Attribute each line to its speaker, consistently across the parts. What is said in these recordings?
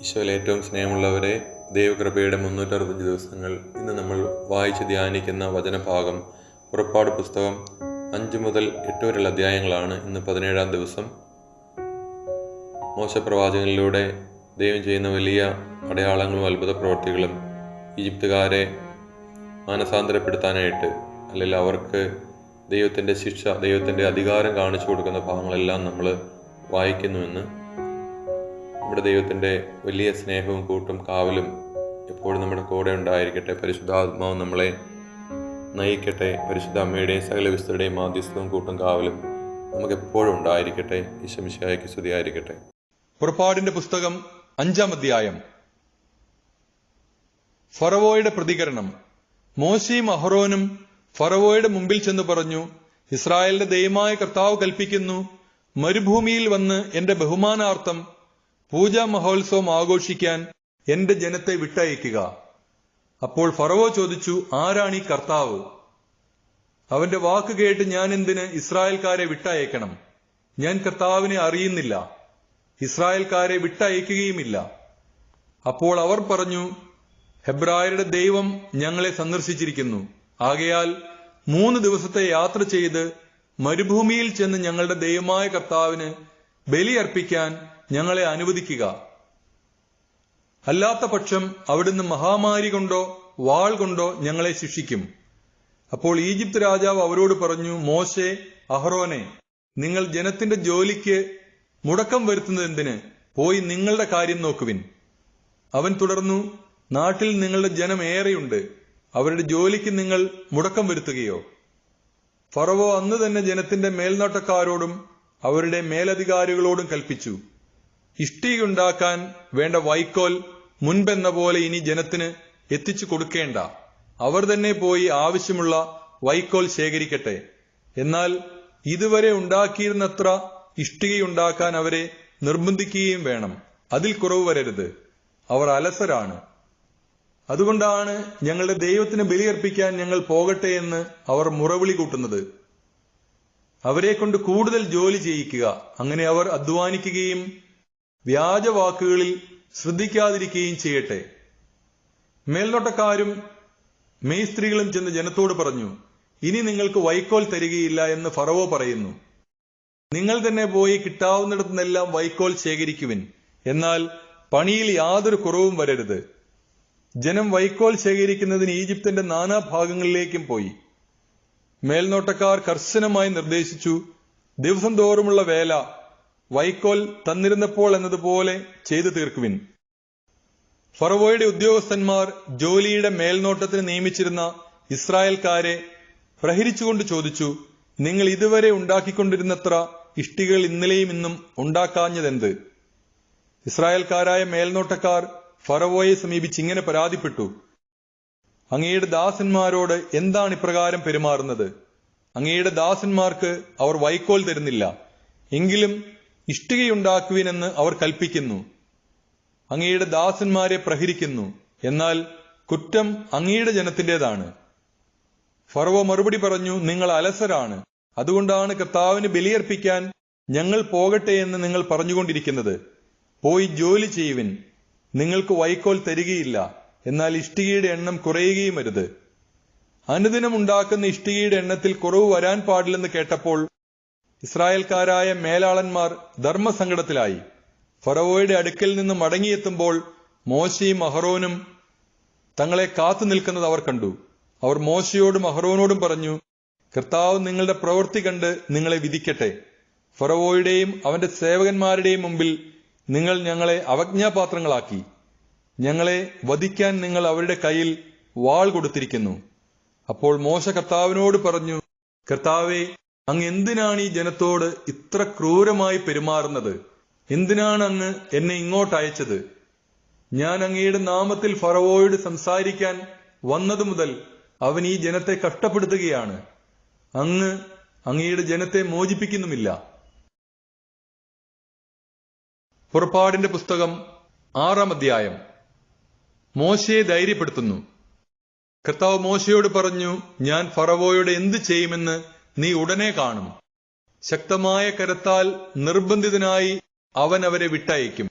Speaker 1: ഈശോയിൽ ഏറ്റവും സ്നേഹമുള്ളവരെ, ദൈവകൃപയുടെ 365 ദിവസങ്ങൾ ഇന്ന് നമ്മൾ വായിച്ച് ധ്യാനിക്കുന്ന വചനഭാഗം പുറപ്പാട് പുസ്തകം 5 മുതൽ 8 വരെയുള്ള അധ്യായങ്ങളാണ്. ഇന്ന് 17-ാം ദിവസം. മോശപ്രവാചകനിലൂടെ ദൈവം ചെയ്യുന്ന വലിയ അടയാളങ്ങളും അത്ഭുത പ്രവർത്തികളും ഈജിപ്തുകാരെ മാനസാന്തരപ്പെടുത്താനായിട്ട്, അല്ലെങ്കിൽ അവർക്ക് ദൈവത്തിൻ്റെ ശിക്ഷ, ദൈവത്തിൻ്റെ അധികാരം കാണിച്ചു കൊടുക്കുന്ന ഭാഗങ്ങളെല്ലാം നമ്മൾ വായിക്കുന്നുവെന്ന്. നമ്മുടെ ദൈവത്തിൻ്റെ വലിയ സ്നേഹവും കൂട്ടും കാവലും എപ്പോഴും നമ്മുടെ കൂടെ ഉണ്ടായിരിക്കട്ടെ. പരിശുദ്ധാത്മാവ് നമ്മളെ നയിക്കട്ടെ. പരിശുദ്ധ അമ്മയുടെയും സകല വിശുദ്ധരുടെയും മാധ്യസ്ഥവും കൂട്ടും കാവലും നമുക്ക് എപ്പോഴും ഉണ്ടായിരിക്കട്ടെ. ഈശോ മിശിഹായ്ക്ക് സ്തുതിയായിരിക്കട്ടെ.
Speaker 2: പുറപ്പാടിന്റെ പുസ്തകം 5-ാം അധ്യായം. ഫറവോയുടെ പ്രതികരണം. മോശയും അഹ്റോനും ഫറവോയുടെ മുമ്പിൽ ചെന്ന് പറഞ്ഞു, ഇസ്രായേലിന്റെ ദൈവമായ കർത്താവ് കൽപ്പിക്കുന്നു, മരുഭൂമിയിൽ വന്ന് എന്റെ ബഹുമാനാർത്ഥം പൂജാ മഹോത്സവം ആഘോഷിക്കാൻ എന്റെ ജനത്തെ വിട്ടയക്കുക. അപ്പോൾ ഫറവോ ചോദിച്ചു, ആരാണ് ഈ കർത്താവ്? അവന്റെ വാക്ക് കേട്ട് ഞാൻ എന്തിന് ഇസ്രായേൽക്കാരെ വിട്ടയക്കണം? ഞാൻ കർത്താവിനെ അറിയുന്നില്ല, ഇസ്രായേൽക്കാരെ വിട്ടയക്കുകയുമില്ല. അപ്പോൾ അവർ പറഞ്ഞു, ഹെബ്രായരുടെ ദൈവം ഞങ്ങളെ സന്ദർശിച്ചിരിക്കുന്നു. ആകയാൽ 3 ദിവസത്തെ യാത്ര ചെയ്ത് മരുഭൂമിയിൽ ചെന്ന് ഞങ്ങളുടെ ദൈവമായ കർത്താവിന് ബലിയർപ്പിക്കാൻ ഞങ്ങളെ അനുവദിക്കുക. അല്ലാത്ത പക്ഷം അവിടുന്ന് മഹാമാരി കൊണ്ടോ വാൾ കൊണ്ടോ ഞങ്ങളെ ശിക്ഷിക്കും. അപ്പോൾ ഈജിപ്ത് രാജാവ് അവരോട് പറഞ്ഞു, മോശെ, അഹ്റോനെ, നിങ്ങൾ ജനത്തിന്റെ ജോലിക്ക് മുടക്കം വരുത്തുന്നതെന്തിന്? പോയി നിങ്ങളുടെ കാര്യം നോക്കുവിൻ. അവൻ തുടർന്നു, നാട്ടിൽ നിങ്ങളുടെ ജനം ഏറെയുണ്ട്, അവരുടെ ജോലിക്ക് നിങ്ങൾ മുടക്കം വരുത്തുകയോ? ഫറവോ അന്ന് തന്നെ ജനത്തിന്റെ മേൽനോട്ടക്കാരോടും അവരുടെ മേലധികാരികളോടും കൽപ്പിച്ചു, ഇഷ്ടികയുണ്ടാക്കാൻ വേണ്ട വൈക്കോൽ മുൻപെന്ന പോലെ ഇനി ജനത്തിന് എത്തിച്ചു കൊടുക്കേണ്ട. അവർ തന്നെ പോയി ആവശ്യമുള്ള വൈക്കോൽ ശേഖരിക്കട്ടെ. എന്നാൽ ഇതുവരെ ഉണ്ടാക്കിയിരുന്നത്ര ഇഷ്ടികയുണ്ടാക്കാൻ അവരെ നിർബന്ധിക്കുകയും വേണം. അതിൽ കുറവ് വരരുത്. അവർ അലസരാണ്. അതുകൊണ്ടാണ് ഞങ്ങളുടെ ദൈവത്തിന് ബലിയർപ്പിക്കാൻ ഞങ്ങൾ പോകട്ടെ എന്ന് അവർ മുറവിളി കൂട്ടുന്നത്. അവരെ കൊണ്ട് കൂടുതൽ ജോലി ചെയ്യിക്കുക. അങ്ങനെ അവർ അധ്വാനിക്കുകയും വ്യാജവാക്കുകളിൽ ശ്രദ്ധിക്കാതിരിക്കുകയും ചെയ്യട്ടെ. മേൽനോട്ടക്കാരും മേസ്ത്രികളും ചെന്ന് ജനത്തോട് പറഞ്ഞു, ഇനി നിങ്ങൾക്ക് വൈക്കോൽ തരികയില്ല എന്ന് ഫറവോ പറയുന്നു. നിങ്ങൾ തന്നെ പോയി കിട്ടാവുന്നിടത്തുനിന്നെല്ലാം വൈക്കോൽ ശേഖരിക്കുവിൻ. എന്നാൽ പണിയിൽ യാതൊരു കുറവും വരരുത്. ജനം വൈക്കോൽ ശേഖരിക്കുന്നതിന് ഈജിപ്തിന്റെ നാനാഭാഗങ്ങളിലേക്കും പോയി. മേൽനോട്ടക്കാർ കർശനമായി നിർദ്ദേശിച്ചു, ദിവസം തോറുമുള്ള വേല വൈക്കോൽ തന്നിരുന്നപ്പോൾ എന്നതുപോലെ ചെയ്തു തീർക്കുവിൻ. ഫറവോയുടെ ഉദ്യോഗസ്ഥന്മാർ ജോലിയുടെ മേൽനോട്ടത്തിന് നിയമിച്ചിരുന്ന ഇസ്രായേൽക്കാരെ പ്രഹരിച്ചുകൊണ്ട് ചോദിച്ചു, നിങ്ങൾ ഇതുവരെ ഉണ്ടാക്കിക്കൊണ്ടിരുന്നത്ര ഇഷ്ടികൾ ഇന്നലെയും ഇന്നും ഉണ്ടാക്കാഞ്ഞതെന്ത്? ഇസ്രായേൽക്കാരായ മേൽനോട്ടക്കാർ ഫറവോയെ സമീപിച്ച് ഇങ്ങനെ പരാതിപ്പെട്ടു, അങ്ങയുടെ ദാസന്മാരോട് എന്താണ് ഇപ്രകാരം പെരുമാറുന്നത്? അങ്ങയുടെ ദാസന്മാർക്ക് അവർ വൈക്കോൽ തരുന്നില്ല, എങ്കിലും ഇഷ്ടികയുണ്ടാക്കുവിനെന്ന് അവർ കൽപ്പിക്കുന്നു. അങ്ങയുടെ ദാസന്മാരെ പ്രഹരിക്കുന്നു, എന്നാൽ കുറ്റം അങ്ങയുടെ ജനത്തിന്റേതാണ്. ഫറവോ മറുപടി പറഞ്ഞു, നിങ്ങൾ അലസരാണ്. അതുകൊണ്ടാണ് കർത്താവിന് ബലിയർപ്പിക്കാൻ ഞങ്ങൾ പോകട്ടെ എന്ന് നിങ്ങൾ പറഞ്ഞുകൊണ്ടിരിക്കുന്നത്. പോയി ജോലി ചെയ്യുവിൻ. നിങ്ങൾക്ക് വൈക്കോൽ തരികയില്ല, എന്നാൽ ഇഷ്ടികയുടെ എണ്ണം കുറയുകയും അരുത്. അനുദിനം ഉണ്ടാക്കുന്ന ഇഷ്ടികയുടെ എണ്ണത്തിൽ കുറവ് വരാൻ പാടില്ലെന്ന് കേട്ടപ്പോൾ ഇസ്രായേൽക്കാരായ മേലാളന്മാർ ധർമ്മസങ്കടത്തിലായി. ഫറവോയുടെ അടുക്കൽ നിന്ന് മടങ്ങിയെത്തുമ്പോൾ മോശയും അഹ്റോനും തങ്ങളെ കാത്തു നിൽക്കുന്നത് അവർ കണ്ടു. അവർ മോശയോടും അഹ്റോനോടും പറഞ്ഞു, കർത്താവ് നിങ്ങളുടെ പ്രവൃത്തി കണ്ട് നിങ്ങളെ വിധിക്കട്ടെ. ഫറവോയുടെയും അവന്റെ സേവകന്മാരുടെയും മുമ്പിൽ നിങ്ങൾ ഞങ്ങളെ അവജ്ഞാപാത്രങ്ങളാക്കി. ഞങ്ങളെ വധിക്കാൻ നിങ്ങൾ അവരുടെ കയ്യിൽ വാൾ കൊടുത്തിരിക്കുന്നു. അപ്പോൾ മോശ കർത്താവിനോട് പറഞ്ഞു, കർത്താവേ, അങ്ങ് എന്തിനാണ് ഈ ജനത്തോട് ഇത്ര ക്രൂരമായി പെരുമാറുന്നത്? എന്തിനാണ് അങ്ങ് എന്നെ ഇങ്ങോട്ട് അയച്ചത്? ഞാൻ അങ്ങയുടെ നാമത്തിൽ ഫറവോയോട് സംസാരിക്കാൻ വന്നതു മുതൽ അവൻ ഈ ജനത്തെ കഷ്ടപ്പെടുത്തുകയാണ്. അങ്ങ് അങ്ങയുടെ ജനത്തെ മോചിപ്പിക്കുന്നുമില്ല. പുറപ്പാടിന്റെ പുസ്തകം 6-ാം അധ്യായം. മോശയെ ധൈര്യപ്പെടുത്തുന്നു. കർത്താവ് മോശയോട് പറഞ്ഞു, ഞാൻ ഫറവോയോട് എന്ത് ചെയ്യുമെന്ന് നീ ഉടനെ കാണും. ശക്തമായ കരത്താൽ നിർബന്ധിതനായി അവൻ അവരെ വിട്ടയക്കും.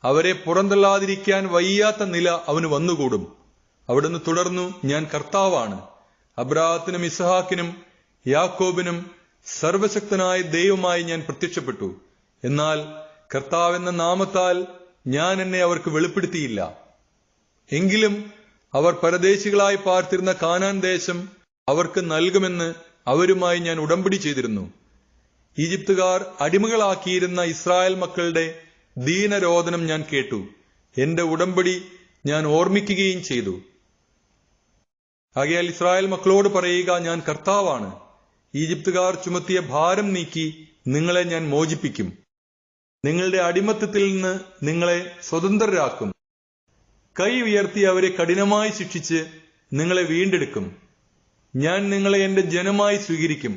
Speaker 2: അവരെ പുറന്തള്ളാതിരിക്കാൻ വയ്യാത്ത നില അവന് വന്നുകൂടും. അവിടുന്ന് തുടർന്നു, ഞാൻ കർത്താവാണ്. അബ്രാഹത്തിനും ഇസ്ഹാക്കിനും യാക്കോബിനും സർവശക്തനായ ദൈവമായി ഞാൻ പ്രത്യക്ഷപ്പെട്ടു. എന്നാൽ കർത്താവെന്ന നാമത്താൽ ഞാൻ എന്നെ അവർക്ക് വെളിപ്പെടുത്തിയില്ല. എങ്കിലും അവർ പരദേശികളായി പാർത്തിരുന്ന കാനാൻ ദേശം അവർക്ക് നൽകുമെന്ന് അവരുമായി ഞാൻ ഉടമ്പടി ചെയ്തിരുന്നു. ഈജിപ്തുകാർ അടിമകളാക്കിയിരുന്ന ഇസ്രായേൽ മക്കളുടെ ദീനരോദനം ഞാൻ കേട്ടു. എന്റെ ഉടമ്പടി ഞാൻ ഓർമ്മിക്കുകയും ചെയ്തു. ആകയാൽ ഇസ്രായേൽ മക്കളോട് പറയുക, ഞാൻ കർത്താവാണ്. ഈജിപ്തുകാർ ചുമത്തിയ ഭാരം നീക്കി നിങ്ങളെ ഞാൻ മോചിപ്പിക്കും. നിങ്ങളുടെ അടിമത്തത്തിൽ നിന്ന് നിങ്ങളെ സ്വതന്ത്രരാക്കും. കൈ ഉയർത്തി അവരെ കഠിനമായി ശിക്ഷിച്ച് നിങ്ങളെ വീണ്ടെടുക്കും. ഞാൻ നിങ്ങളെ എന്റെ ജനമായി സ്വീകരിക്കും,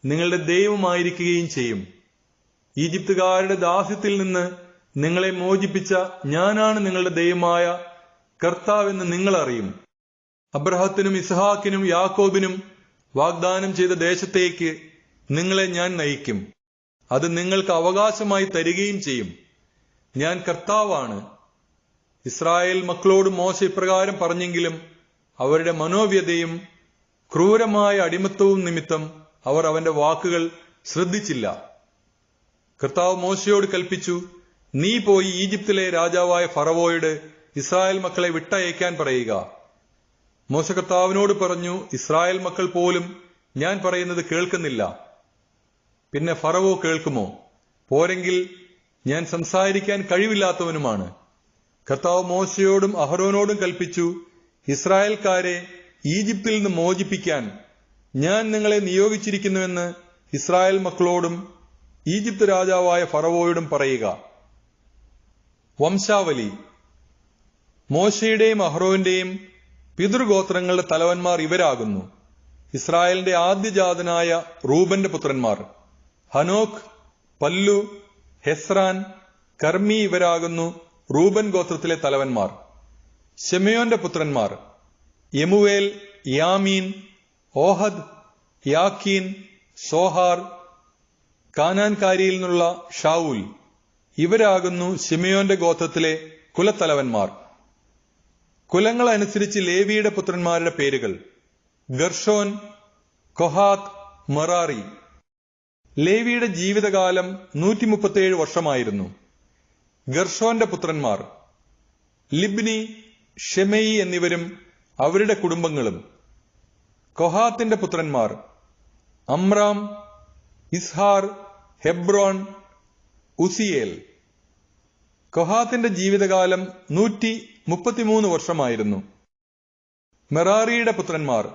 Speaker 2: നിങ്ങളുടെ ദൈവമായിരിക്കുകയും ചെയ്യും. ഈജിപ്തുകാരുടെ ദാസ്യത്തിൽ നിന്ന് നിങ്ങളെ മോചിപ്പിച്ച ഞാനാണ് നിങ്ങളുടെ ദൈവമായ കർത്താവെന്ന് നിങ്ങൾ അറിയും. അബ്രഹത്തിനും ഇസ്ഹാക്കിനും യാക്കോബിനും വാഗ്ദാനം ചെയ്ത ദേശത്തേക്ക് നിങ്ങളെ ഞാൻ നയിക്കും. അത് നിങ്ങൾക്ക് അവകാശമായി തരികയും ചെയ്യും. ഞാൻ കർത്താവാണ്. ഇസ്രായേൽ മക്കളോട് മോശ ഇപ്രകാരം പറഞ്ഞെങ്കിലും അവരുടെ മനോവ്യതയും ക്രൂരമായ അടിമത്തവും നിമിത്തം അവർ അവന്റെ വാക്കുകൾ ശ്രദ്ധിച്ചില്ല. കർത്താവ് മോശയോട് കൽപ്പിച്ചു, നീ പോയി ഈജിപ്തിലെ രാജാവായ ഫറവോയോട് ഇസ്രായേൽ മക്കളെ വിട്ടയക്കാൻ പറയുക. മോശ കർത്താവിനോട് പറഞ്ഞു, ഇസ്രായേൽ മക്കൾ പോലും ഞാൻ പറയുന്നത് കേൾക്കുന്നില്ല. പിന്നെ ഫറവോ കേൾക്കുമോ? പോരെങ്കിൽ ഞാൻ സംസാരിക്കാൻ കഴിവില്ലാത്തവനുമാണ്. കർത്താവ് മോശയോടും അഹരോനോടും കൽപ്പിച്ചു, ഇസ്രായേൽക്കാരെ ഈജിപ്തിൽ നിന്ന് മോചിപ്പിക്കാൻ ഞാൻ നിങ്ങളെ നിയോഗിച്ചിരിക്കുന്നുവെന്ന് ഇസ്രായേൽ മക്കളോടും ഈജിപ്ത് രാജാവായ ഫറവോയോടും പറയുക. വംശാവലി. മോശയുടെയും അഹ്റോന്റെയും പിതൃഗോത്രങ്ങളുടെ തലവന്മാർ ഇവരാകുന്നു. ഇസ്രായേലിന്റെ ആദ്യജാതനായ റൂബന്റെ പുത്രന്മാർ ഹനോക്ക്, പല്ലു, ഹെസ്രാൻ, കർമ്മി ഇവരാകുന്നു റൂബൻ ഗോത്രത്തിലെ തലവന്മാർ. ശെമയോന്റെ പുത്രന്മാർ യെമുവേൽ, യാമീൻ, ഓഹദ്, യാക്കീൻ, സോഹാർ, കാനാൻകാരിയിൽ നിന്നുള്ള ഷാവൂൽ ഇവരാകുന്നു ശിമയോന്റെ ഗോത്രത്തിലെ കുലത്തലവന്മാർ. കുലങ്ങളനുസരിച്ച് ലേവിയുടെ പുത്രന്മാരുടെ പേരുകൾ: ഗർഷോൻ, കൊഹാത്ത്, മറാറി. ലേവിയുടെ ജീവിതകാലം 137 വർഷമായിരുന്നു. ഗർഷോന്റെ പുത്രന്മാർ ലിബ്നി, ഷെമയി എന്നിവരും അവരുടെ കുടുംബങ്ങളും. കൊഹാത്തിന്റെ പുത്രന്മാർ അമ്രാം, ഇസ്ഹാർ, ഹെബ്രോൻ, ഉസിയേൽ. കൊഹാത്തിന്റെ ജീവിതകാലം 133 വർഷമായിരുന്നു. മെറാറിയുടെ പുത്രന്മാർ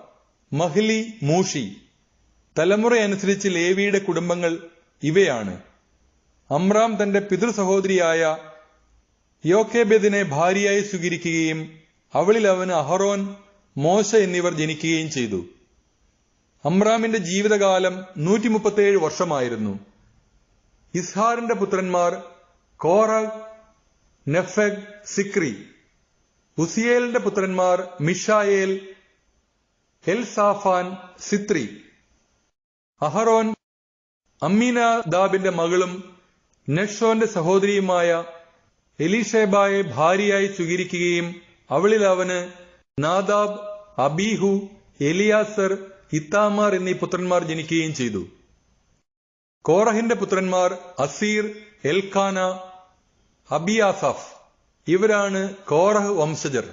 Speaker 2: മഹ്ലി, മൂഷി. തലമുറയനുസരിച്ച് ലേവിയുടെ കുടുംബങ്ങൾ ഇവയാണ്. അമ്രാം തന്റെ പിതൃസഹോദരിയായ യോക്കേബെദിനെ ഭാര്യയായി സ്വീകരിക്കുകയും അവളിൽ അവന് അഹറോൻ, മോശ എന്നിവർ ജനിക്കുകയും ചെയ്തു. അമ്രാമിന്റെ ജീവിതകാലം 137 വർഷമായിരുന്നു. ഇസ്ഹാറിന്റെ പുത്രന്മാർ കോറഹ്, നെഫെഗ്, സിക്രി. ഉസിയേലിന്റെ പുത്രന്മാർ മിഷായേൽ, എൽസാഫാൻ, സിത്രി. അഹറോൻ അമ്മീനാദാബിന്റെ മകളും നെഷോന്റെ സഹോദരിയുമായ എലീഷേബായെ ഭാര്യയായി സ്വീകരിക്കുകയും അവളിൽ അവന് നാദാബ്, അബീഹു, എലിയാസർ, ഇത്താമാർ എന്നീ പുത്രന്മാർ ജനിക്കുകയും ചെയ്തു. കോറഹിന്റെ പുത്രന്മാർ അസീർ, എൽക്കാന, അബിയാസഫ്. ഇവരാണ് കോറഹ് വംശജർ.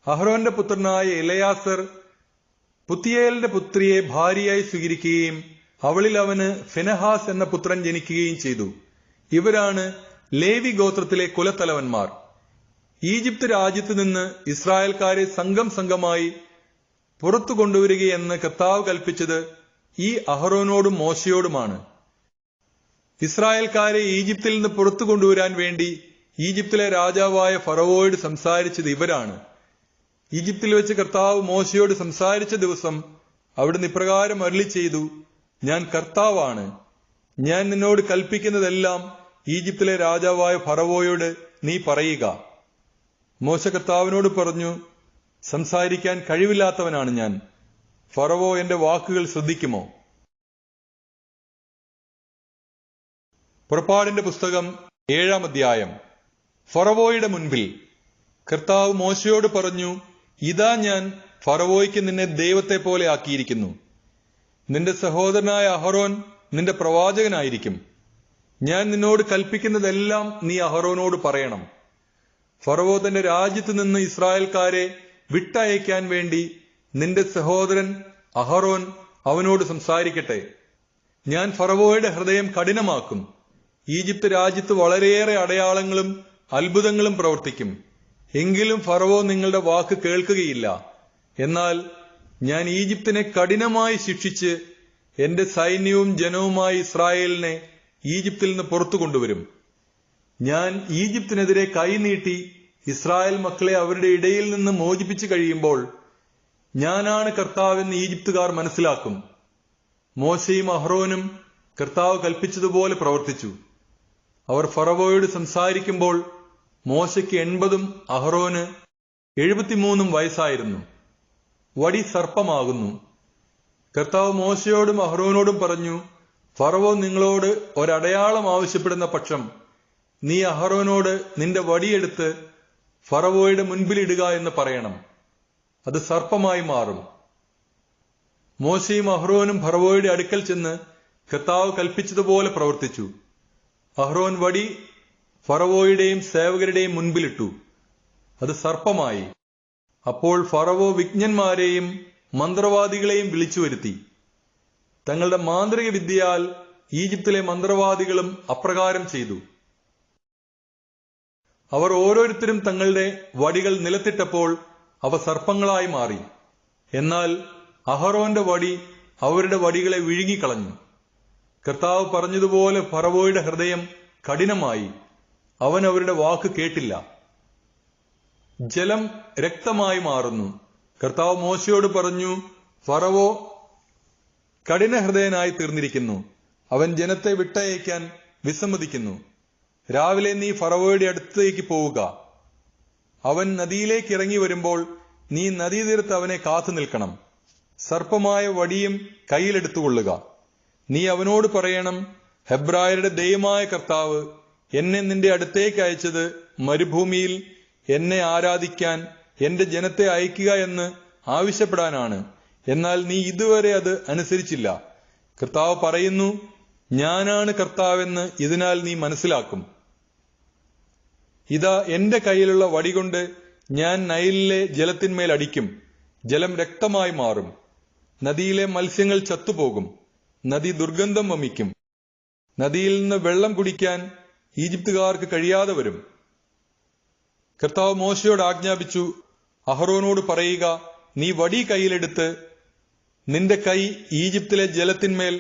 Speaker 2: അഹ്റോന്റെ പുത്രനായ എലയാസർ പുത്തിയേലിന്റെ പുത്രിയെ ഭാര്യയായി സ്വീകരിക്കുകയും അവളിൽ അവന് ഫിനെഹാസ് എന്ന പുത്രൻ ജനിക്കുകയും ചെയ്തു. ഇവരാണ് ലേവി ഗോത്രത്തിലെ കുലത്തലവന്മാർ. ഈജിപ്ത് രാജ്യത്ത് നിന്ന് ഇസ്രായേൽക്കാരെ സംഘം സംഘമായി പുറത്തു കൊണ്ടുവരികയെന്ന് കർത്താവ് കൽപ്പിച്ചത് ഈ അഹ്റോനോടും മോശയോടുമാണ്. ഇസ്രായേൽക്കാരെ ഈജിപ്തിൽ നിന്ന് പുറത്തു കൊണ്ടുവരാൻ വേണ്ടി ഈജിപ്തിലെ രാജാവായ ഫറവോയോട് സംസാരിച്ചത് ഇവരാണ്. ഈജിപ്തിൽ വെച്ച് കർത്താവ് മോശയോട് സംസാരിച്ച ദിവസം അവിടുന്ന് ഇപ്രകാരം അരുളി ചെയ്തു, ഞാൻ കർത്താവാണ്. ഞാൻ നിന്നോട് കൽപ്പിക്കുന്നതെല്ലാം ഈജിപ്തിലെ രാജാവായ ഫറവോയോട് നീ പറയുക. മോശ കർത്താവിനോട് പറഞ്ഞു, സംസാരിക്കാൻ കഴിവില്ലാത്തവനാണ് ഞാൻ. ഫറവോ എന്റെ വാക്കുകൾ ശ്രദ്ധിക്കുമോ? പുറപ്പാടിന്റെ പുസ്തകം 7-ാം അധ്യായം. ഫറവോയുടെ മുൻപിൽ. കർത്താവ് മോശയോട് പറഞ്ഞു, ഇതാ ഞാൻ ഫറവോയ്ക്ക് നിന്നെ ദൈവത്തെ പോലെ ആക്കിയിരിക്കുന്നു. നിന്റെ സഹോദരനായ അഹറോൻ നിന്റെ പ്രവാചകനായിരിക്കും. ഞാൻ നിന്നോട് കൽപ്പിക്കുന്നതെല്ലാം നീ അഹറോനോട് പറയണം. ഫറവോ തന്റെ രാജ്യത്ത് നിന്ന് ഇസ്രായേൽക്കാരെ വിട്ടയക്കാൻ വേണ്ടി നിന്റെ സഹോദരൻ അഹറോൻ അവനോട് സംസാരിക്കട്ടെ. ഞാൻ ഫറവോയുടെ ഹൃദയം കഠിനമാക്കും. ഈജിപ്ത് രാജ്യത്ത് വളരെയേറെ അടയാളങ്ങളും അത്ഭുതങ്ങളും പ്രവർത്തിക്കും. എങ്കിലും ഫറവോ നിങ്ങളുടെ വാക്ക് കേൾക്കുകയില്ല. എന്നാൽ ഞാൻ ഈജിപ്തിനെ കഠിനമായി ശിക്ഷിച്ച് എന്റെ സൈന്യവും ജനവുമായി ഇസ്രായേലിനെ ഈജിപ്തിൽ നിന്ന് പുറത്തു കൊണ്ടുവരും. ഞാൻ ഈജിപ്തിനെതിരെ കൈനീട്ടി ഇസ്രായേൽ മക്കളെ അവരുടെ ഇടയിൽ നിന്ന് മോചിപ്പിച്ചു കഴിയുമ്പോൾ ഞാനാണ് കർത്താവെന്ന് ഈജിപ്തുകാർ മനസ്സിലാക്കും. മോശയും അഹ്റോനും കർത്താവ് കൽപ്പിച്ചതുപോലെ പ്രവർത്തിച്ചു. അവർ ഫറവോയോട് സംസാരിക്കുമ്പോൾ മോശയ്ക്ക് 80 അഹ്റോന് 73 വയസ്സായിരുന്നു. വടി സർപ്പമാകുന്നു. കർത്താവ് മോശയോടും അഹ്റോനോടും പറഞ്ഞു, ഫറവോ നിങ്ങളോട് ഒരടയാളം ആവശ്യപ്പെടുന്ന പക്ഷം നീ അഹ്റോനോട് നിന്റെ വടിയെടുത്ത് ഫറവോയുടെ മുൻപിലിടുക എന്ന് പറയണം. അത് സർപ്പമായി മാറും. മോശയും അഹ്റോനും ഫറവോയുടെ അടുക്കൽ ചെന്ന് കർത്താവ് കൽപ്പിച്ചതുപോലെ പ്രവർത്തിച്ചു. അഹ്റോൻ വടി ഫറവോയുടെയും സേവകരുടെയും മുൻപിലിട്ടു. അത് സർപ്പമായി. അപ്പോൾ ഫറവോ വിജ്ഞന്മാരെയും മന്ത്രവാദികളെയും വിളിച്ചു വരുത്തി. തങ്ങളുടെ മാന്ത്രിക വിദ്യയാൽ ഈജിപ്തിലെ മന്ത്രവാദികളും അപ്രകാരം ചെയ്തു. അവർ ഓരോരുത്തരും തങ്ങളുടെ വടികൾ നിലത്തിട്ടപ്പോൾ അവ സർപ്പങ്ങളായി മാറി. എന്നാൽ അഹറോന്റെ വടി അവരുടെ വടികളെ വിഴുങ്ങിക്കളഞ്ഞു. കർത്താവ് പറഞ്ഞതുപോലെ ഫറവോയുടെ ഹൃദയം കഠിനമായി. അവൻ അവരുടെ വാക്ക് കേട്ടില്ല. ജലം രക്തമായി മാറുന്നു. കർത്താവ് മോശയോട് പറഞ്ഞു, ഫറവോ കഠിനഹൃദയനായി തീർന്നിരിക്കുന്നു. അവൻ ജനത്തെ വിട്ടയക്കാൻ വിസമ്മതിക്കുന്നു. രാവിലെ നീ ഫറവോയുടെ അടുത്തേക്ക് പോവുക. അവൻ നദിയിലേക്ക് ഇറങ്ങി വരുമ്പോൾ നീ നദീതീരത്ത് അവനെ കാത്തു നിൽക്കണം. സർപ്പമായ വടിയും കയ്യിലെടുത്തുകൊള്ളുക. നീ അവനോട് പറയണം, ഹെബ്രായരുടെ ദൈവമായ കർത്താവ് എന്നെ നിന്റെ അടുത്തേക്ക് അയച്ചത് മരുഭൂമിയിൽ എന്നെ ആരാധിക്കാൻ എന്റെ ജനത്തെ അയക്കുക എന്ന് ആവശ്യപ്പെടാനാണ്. എന്നാൽ നീ ഇതുവരെ അത് അനുസരിച്ചില്ല. കർത്താവ് പറയുന്നു, ഞാനാണ് കർത്താവെന്ന് ഇതിനാൽ നീ മനസ്സിലാക്കും. ഇതാ എന്റെ കയ്യിലുള്ള വടികൊണ്ട് ഞാൻ നൈലിലെ ജലത്തിന്മേൽ അടിക്കും. ജലം രക്തമായി മാറും. നദിയിലെ മത്സ്യങ്ങൾ ചത്തുപോകും. നദി ദുർഗന്ധം വമിക്കും. നദിയിൽ നിന്ന് വെള്ളം കുടിക്കാൻ ഈജിപ്തുകാർക്ക് കഴിയാതെ വരും. കർത്താവ് മോശയോട് ആജ്ഞാപിച്ചു, അഹ്റോനോട് പറയുക, നീ വടി കയ്യിലെടുത്ത് നിന്റെ കൈ ഈജിപ്തിലെ ജലത്തിന്മേൽ,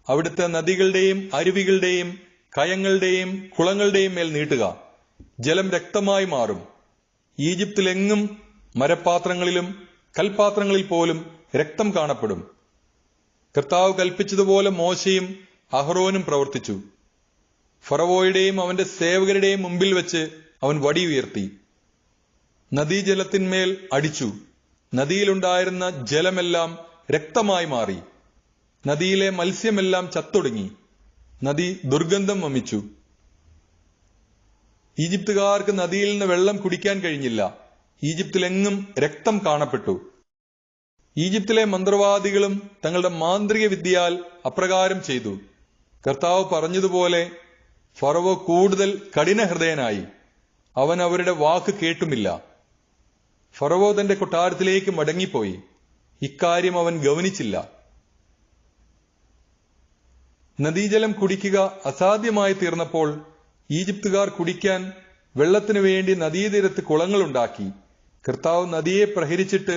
Speaker 2: അവിടുത്തെ നദികളുടെയും അരുവികളുടെയും കയങ്ങളുടെയും കുളങ്ങളുടെയും മേൽ നീട്ടുക. ജലം രക്തമായി മാറും. ഈജിപ്തിലെങ്ങും മരപാത്രങ്ങളിലും കൽപാത്രങ്ങളിൽ പോലും രക്തം കാണപ്പെടും. കർത്താവ് കൽപ്പിച്ചതുപോലെ മോശയും അഹ്റോനും പ്രവർത്തിച്ചു. ഫറവോയുടെയും അവന്റെ സേവകരുടെയും മുമ്പിൽ വെച്ച് അവൻ വടി ഉയർത്തി നദീജലത്തിന്മേൽ അടിച്ചു. നദിയിലുണ്ടായിരുന്ന ജലമെല്ലാം രക്തമായി മാറി. നദിയിലെ മത്സ്യമെല്ലാം ചത്തൊടുങ്ങി. നദി ദുർഗന്ധം വമിച്ചു. ഈജിപ്തുകാർക്ക് നദിയിൽ നിന്ന് വെള്ളം കുടിക്കാൻ കഴിഞ്ഞില്ല. ഈജിപ്തിലെങ്ങും രക്തം കാണപ്പെട്ടു. ഈജിപ്തിലെ മന്ത്രവാദികളും തങ്ങളുടെ മാന്ത്രിക വിദ്യയാൽ അപ്രകാരം ചെയ്തു. കർത്താവ് പറഞ്ഞതുപോലെ ഫറവോ കൂടുതൽ കഠിനഹൃദയനായി. അവൻ അവരുടെ വാക്ക് കേട്ടുമില്ല. ഫറവോ തന്റെ കൊട്ടാരത്തിലേക്ക് മടങ്ങിപ്പോയി. ഇക്കാര്യം അവൻ ഗവനിച്ചില്ല. നദീജലം കുടിക്കുക അസാധ്യമായി തീർന്നപ്പോൾ ഈജിപ്തുകാർ കുടിക്കാൻ വെള്ളത്തിനു വേണ്ടി നദീതീരത്ത് കുളങ്ങളുണ്ടാക്കി. കർത്താവ് നദിയെ പ്രഹരിച്ചിട്ട്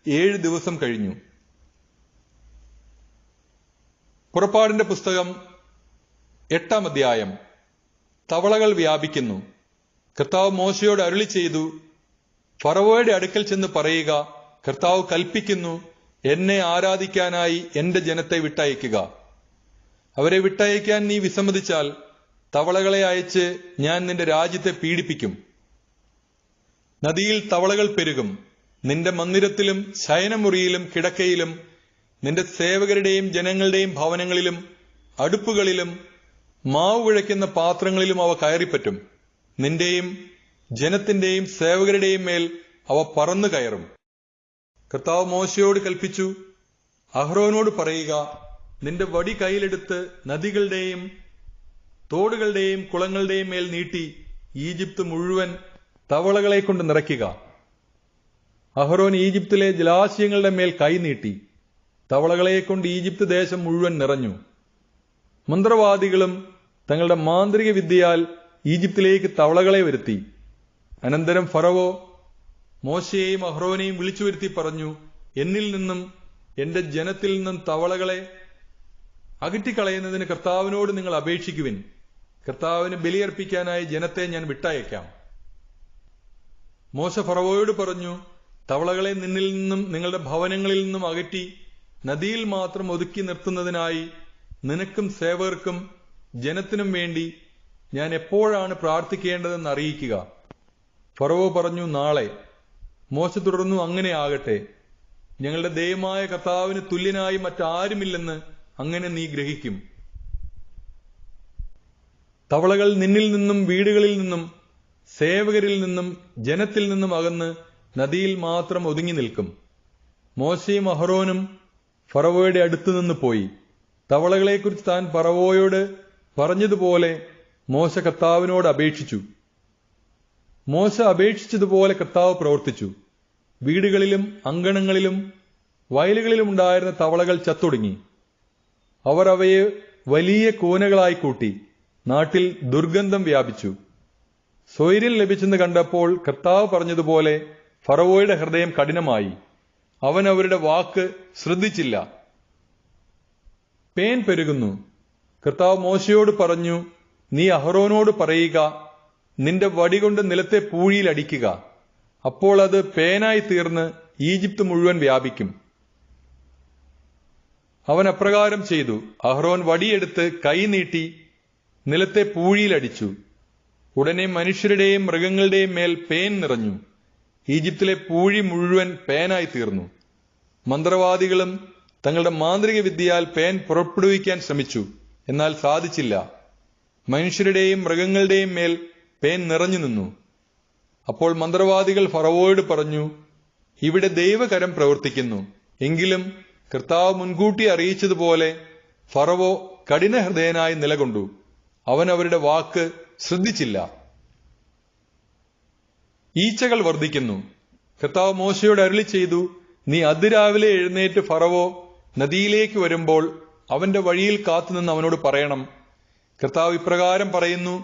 Speaker 2: 7 ദിവസം കഴിഞ്ഞു. പുറപ്പാടിന്റെ പുസ്തകം 8-ാം അധ്യായം. തവളകൾ വ്യാപിക്കുന്നു. കർത്താവ് മോശയോട് അരുളി ചെയ്തു, ഫറവോയുടെ അടുക്കൽ ചെന്ന് പറയുക, കർത്താവ് കൽപ്പിക്കുന്നു, എന്നെ ആരാധിക്കാനായി എന്റെ ജനത്തെ വിട്ടയക്കുക. അവരെ വിട്ടയക്കാൻ നീ വിസമ്മതിച്ചാൽ തവളകളെ അയച്ച് ഞാൻ നിന്റെ രാജ്യത്തെ പീഡിപ്പിക്കും. നദിയിൽ തവളകൾ പെരുകും. നിന്റെ മന്ദിരത്തിലും ശയനമുറിയിലും കിടക്കയിലും നിന്റെ സേവകരുടെയും ജനങ്ങളുടെയും ഭവനങ്ങളിലും അടുപ്പുകളിലും മാവ് കുഴയ്ക്കുന്ന പാത്രങ്ങളിലും അവ കയറിപ്പറ്റും. നിന്റെയും ജനത്തിന്റെയും സേവകരുടെയും മേൽ അവ പറന്നു കയറും. കർത്താവ് മോശയോട് കൽപ്പിച്ചു, അഹ്റോനോട് പറയുക, നിന്റെ വടി കയ്യിലെടുത്ത് നദികളുടെയും തോടുകളുടെയും കുളങ്ങളുടെയും മേൽ നീട്ടി ഈജിപ്ത് മുഴുവൻ തവളകളെ കൊണ്ട് നിറയ്ക്കുക. അഹ്റോൻ ഈജിപ്തിലെ ജലാശയങ്ങളുടെ മേൽ കൈ നീട്ടി തവളകളെക്കൊണ്ട് ഈജിപ്ത് ദേശം മുഴുവൻ നിറഞ്ഞു. മന്ത്രവാദികളും തങ്ങളുടെ മാന്ത്രിക വിദ്യയാൽ ഈജിപ്തിലേക്ക് തവളകളെ വരുത്തി. അനന്തരം ഫറവോ മോശയെയും അഹ്റോനെയും വിളിച്ചു വരുത്തി പറഞ്ഞു, എന്നിൽ നിന്നും എന്റെ ജനത്തിൽ നിന്നും തവളകളെ അകറ്റിക്കളയുന്നതിന് കർത്താവിനോട് നിങ്ങൾ അപേക്ഷിക്കുവിൻ. കർത്താവിന് ബലിയർപ്പിക്കാനായി ജനത്തെ ഞാൻ വിട്ടയക്കാം. മോശ ഫറവോയോട് പറഞ്ഞു, തവളകളെ നിന്നിൽ നിന്നും നിങ്ങളുടെ ഭവനങ്ങളിൽ നിന്നും അകറ്റി നദിയിൽ മാത്രം ഒതുക്കി നിർത്തുന്നതിനായി നിനക്കും സേവകർക്കും ജനത്തിനും വേണ്ടി ഞാൻ എപ്പോഴാണ് പ്രാർത്ഥിക്കേണ്ടതെന്ന് അറിയിക്കുക. ഫറവോ പറഞ്ഞു, നാളെ. മോശ തുടർന്നു, അങ്ങനെ ആകട്ടെ. ഞങ്ങളുടെ ദൈവമായ കർത്താവിന് തുല്യനായി മറ്റാരുമില്ലെന്ന് അങ്ങനെ നീ ഗ്രഹിക്കും. തവളകൾ നിന്നിൽ നിന്നും വീടുകളിൽ നിന്നും സേവകരിൽ നിന്നും ജനത്തിൽ നിന്നും അകന്ന് നദിയിൽ മാത്രം ഒതുങ്ങി നിൽക്കും. മോശയും അഹ്റോനും ഫറവോയുടെ അടുത്തുനിന്ന് പോയി. തവളകളെക്കുറിച്ച് താൻ ഫറവോയോട് പറഞ്ഞതുപോലെ മോശ കർത്താവിനോട് അപേക്ഷിച്ചു. മോശ അപേക്ഷിച്ചതുപോലെ കർത്താവ് പ്രവർത്തിച്ചു. വീടുകളിലും അങ്കണങ്ങളിലും വയലുകളിലും ഉണ്ടായിരുന്ന തവളകൾ ചത്തൊടുങ്ങി. അവർ അവയെ വലിയ കൂനകളായി കൂട്ടി. നാട്ടിൽ ദുർഗന്ധം വ്യാപിച്ചു. സ്വൈര്യം ലഭിച്ചെന്ന് കണ്ടപ്പോൾ കർത്താവ് പറഞ്ഞതുപോലെ ഫറവോയുടെ ഹൃദയം കഠിനമായി. അവൻ അവരുടെ വാക്ക് ശ്രദ്ധിച്ചില്ല. പേൻ പെരുകുന്നു. കർത്താവ് മോശയോട് പറഞ്ഞു, നീ അഹ്റോനോട് പറയുക, നിന്റെ വടികൊണ്ട് നിലത്തെ പൂഴിയിൽ അടിക്കുക. അപ്പോൾ അത് പേനായി തീർന്ന് ഈജിപ്ത് മുഴുവൻ വ്യാപിക്കും. അവൻ അപ്രകാരം ചെയ്തു. അഹ്റോൻ വടിയെടുത്ത് കൈ നീട്ടി നിലത്തെ പൂഴിയിലടിച്ചു. ഉടനെ മനുഷ്യരുടെയും മൃഗങ്ങളുടെയും മേൽ പേൻ നിറഞ്ഞു. ഈജിപ്തിലെ പൂഴി മുഴുവൻ പേനായി തീർന്നു. മന്ത്രവാദികളും തങ്ങളുടെ മാന്ത്രിക വിദ്യയാൽ പേൻ പുറപ്പെടുവിക്കാൻ ശ്രമിച്ചു, എന്നാൽ സാധിച്ചില്ല. മനുഷ്യരുടെയും മൃഗങ്ങളുടെയും മേൽ പേൻ നിറഞ്ഞു നിന്നു. അപ്പോൾ മന്ത്രവാദികൾ ഫറവോയോട് പറഞ്ഞു, ഇവിടെ ദൈവകരം പ്രവർത്തിക്കുന്നു. എങ്കിലും കർത്താവ് മുൻകൂട്ടി അറിയിച്ചതുപോലെ ഫറവോ കഠിനഹൃദയനായി നിലകൊണ്ടു. അവൻ അവരുടെ വാക്ക് ശ്രദ്ധിച്ചില്ല. ഈച്ചകൾ വർദ്ധിക്കുന്നു. കർത്താവ് മോശയോട് അരുളി ചെയ്തു, നീ അതിരാവിലെ എഴുന്നേറ്റ് ഫറവോ നദിയിലേക്ക് വരുമ്പോൾ അവന്റെ വഴിയിൽ കാത്തുനിന്ന് അവനോട് പറയണം, കർത്താവ് ഇപ്രകാരം പറയുന്നു,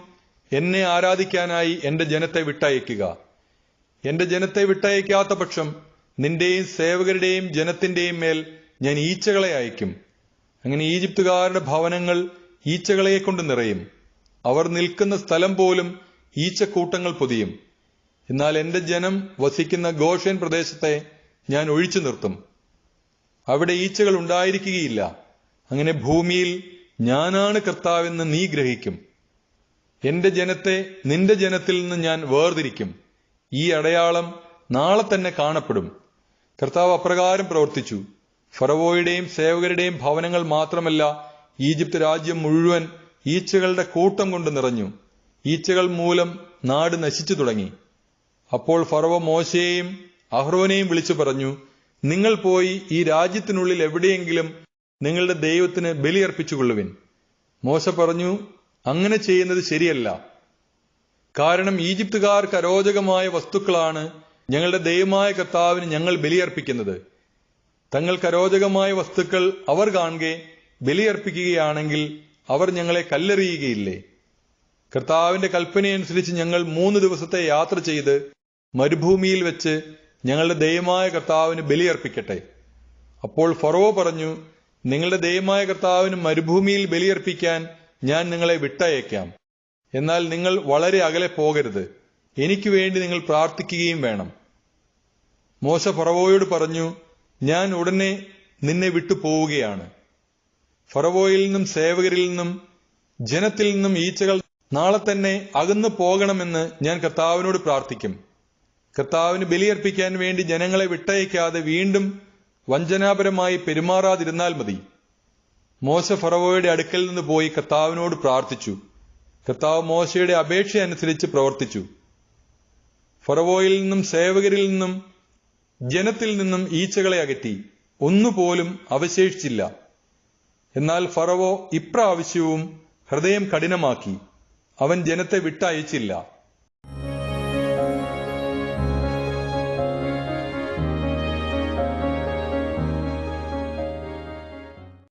Speaker 2: എന്നെ ആരാധിക്കാനായി എന്റെ ജനത്തെ വിട്ടയക്കുക. എന്റെ ജനത്തെ വിട്ടയക്കാത്ത പക്ഷം നിന്റെയും സേവകരുടെയും ജനത്തിന്റെയും മേൽ ഞാൻ ഈച്ചകളെ അയക്കും. അങ്ങനെ ഈജിപ്തുകാരുടെ ഭവനങ്ങൾ ഈച്ചകളെ കൊണ്ട് നിറയും. അവർ നിൽക്കുന്ന സ്ഥലം പോലും ഈച്ചക്കൂട്ടങ്ങൾ പൊതിയും. എന്നാൽ എന്റെ ജനം വസിക്കുന്ന ഗോഷേൻ പ്രദേശത്തെ ഞാൻ ഒഴിച്ചു നിർത്തും. അവിടെ ഈച്ചകൾ ഉണ്ടായിരിക്കുകയില്ല. അങ്ങനെ ഭൂമിയിൽ ഞാനാണ് കർത്താവെന്ന് നീ ഗ്രഹിക്കും. എന്റെ ജനത്തെ നിന്റെ ജനത്തിൽ നിന്ന് ഞാൻ വേർതിരിക്കും. ഈ അടയാളം നാളെ തന്നെ കാണപ്പെടും. കർത്താവ് അപ്രകാരം പ്രവർത്തിച്ചു. ഫറവോയുടെയും സേവകരുടെയും ഭവനങ്ങൾ മാത്രമല്ല, ഈജിപ്ത് രാജ്യം മുഴുവൻ ഈച്ചകളുടെ കൂട്ടം കൊണ്ട് നിറഞ്ഞു. ഈച്ചകൾ മൂലം നാട് നശിച്ചു തുടങ്ങി. അപ്പോൾ ഫറവോ മോശയെയും അഹ്റോനെയും വിളിച്ചു പറഞ്ഞു, നിങ്ങൾ പോയി ഈ രാജ്യത്തിനുള്ളിൽ എവിടെയെങ്കിലും നിങ്ങളുടെ ദൈവത്തിന് ബലിയർപ്പിച്ചുകൊള്ളുവിൻ. മോശ പറഞ്ഞു, അങ്ങനെ ചെയ്യുന്നത് ശരിയല്ല. കാരണം ഈജിപ്തുകാർക്ക് അരോചകമായ വസ്തുക്കളാണ് ഞങ്ങളുടെ ദൈവമായ കർത്താവിന് ഞങ്ങൾ ബലിയർപ്പിക്കുന്നത്. തങ്ങൾക്ക് അരോചകമായ വസ്തുക്കൾ അവർ കാണുകെ ബലിയർപ്പിക്കുകയാണെങ്കിൽ അവർ ഞങ്ങളെ കല്ലെറിയുകയില്ലേ? കർത്താവിന്റെ കൽപ്പനയനുസരിച്ച് ഞങ്ങൾ 3 ദിവസത്തെ യാത്ര ചെയ്ത് മരുഭൂമിയിൽ വെച്ച് ഞങ്ങളുടെ ദൈവമായ കർത്താവിന് ബലിയർപ്പിക്കട്ടെ. അപ്പോൾ ഫറവോ പറഞ്ഞു, നിങ്ങളുടെ ദൈവമായ കർത്താവിന് മരുഭൂമിയിൽ ബലിയർപ്പിക്കാൻ ഞാൻ നിങ്ങളെ വിട്ടയക്കാം. എന്നാൽ നിങ്ങൾ വളരെ അകലെ പോകരുത്. എനിക്ക് വേണ്ടി നിങ്ങൾ പ്രാർത്ഥിക്കുകയും വേണം. മോശ ഫറവോയോട് പറഞ്ഞു, ഞാൻ ഉടനെ നിന്നെ വിട്ടു പോവുകയാണ്. ഫറവോയിൽ നിന്നും സേവകരിൽ നിന്നും ജനത്തിൽ നിന്നും ഈച്ചകൾ നാളെ തന്നെ അകന്നു പോകണമെന്ന് ഞാൻ കർത്താവിനോട് പ്രാർത്ഥിക്കും. കർത്താവിന് ബലിയർപ്പിക്കാൻ വേണ്ടി ജനങ്ങളെ വിട്ടയക്കാതെ വീണ്ടും വഞ്ചനാപരമായി പെരുമാറാതിരുന്നാൽ മതി. മോശ ഫറവോയുടെ അടുക്കൽ നിന്ന് പോയി കർത്താവിനോട് പ്രാർത്ഥിച്ചു. കർത്താവ് മോശയുടെ അപേക്ഷ അനുസരിച്ച് പ്രവർത്തിച്ചു. ഫറവോയിൽ നിന്നും സേവകരിൽ നിന്നും ജനത്തിൽ നിന്നും ഈച്ചകളെ അകറ്റി, ഒന്നുപോലും അവശേഷിച്ചില്ല. എന്നാൽ ഫറവോ ഇപ്രാവശ്യവും ഹൃദയം കഠിനമാക്കി, അവൻ ജനത്തെ വിട്ടയച്ചില്ല.